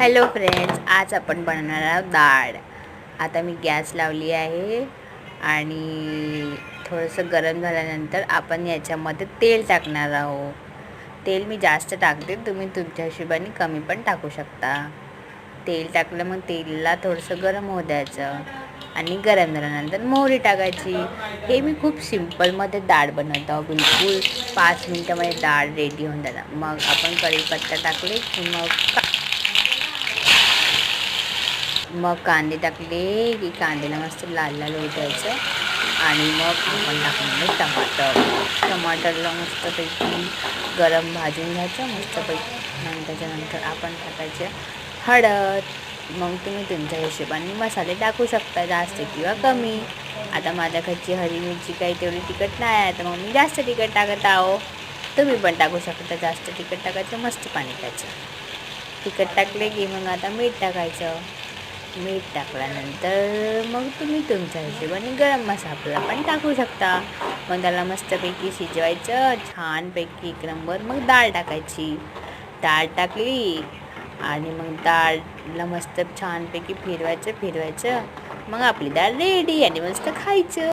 Hello friends, आज आपण बनवणार आहोत डाळ. आता मी गॅस लावली आहे आणि थोडंसं गरम झाल्यानंतर आपण याच्यामध्ये तेल टाकणार आहोत. तेल मी जास्त टाकते, तुम्ही तुमच्या हिशोबाने कमी पण टाकू शकता. तेल टाकलं मग तेलला थोडंसं गरम होऊ द्यायचं आणि गरम झाल्यानंतर मोहरी टाकायची. हे मी खूप सिम्पलमध्ये डाळ बनवत आहोत. बिलकुल 5 मिनटामध्ये डाळ रेडी होऊन जातं. मग आपण कढीपत्ता टाकले की मग कांदे टाकले की कांद्याला मस्त लाल लाल होऊ द्यायचं आणि मग आपण टाकणार टमाटरला मस्तपैकी गरम भाजून घ्यायचं मस्तपैकी. मग त्याच्यानंतर आपण टाकायचं हळद. मग तुम्ही तुमच्या हिशोबाने मसाले टाकू शकता, जास्त किंवा कमी. आता माझ्या घरची हरी मिरची काही तेवढी तिखट नाही आहे, तर मग मी जास्त तिखट टाकत आहो. तुम्ही पण टाकू शकता. जास्त तिखट टाकायचं, मस्त पाणी प्यायचं. तिखट टाकले की मग आता मीठ टाकायचं. मीठ टाकल्यानंतर मग तुम्ही तुमच्या हिशोबाने गरम मसाला पण टाकू शकता. मग त्याला मस्तपैकी शिजवायचं छानपैकी 1 नंबर. मग डाळ टाकायची. डाळ टाकली आणि मग डाळला मस्त छानपैकी फिरवायचं. मग आपली डाळ रेडी आणि मस्त खायचं.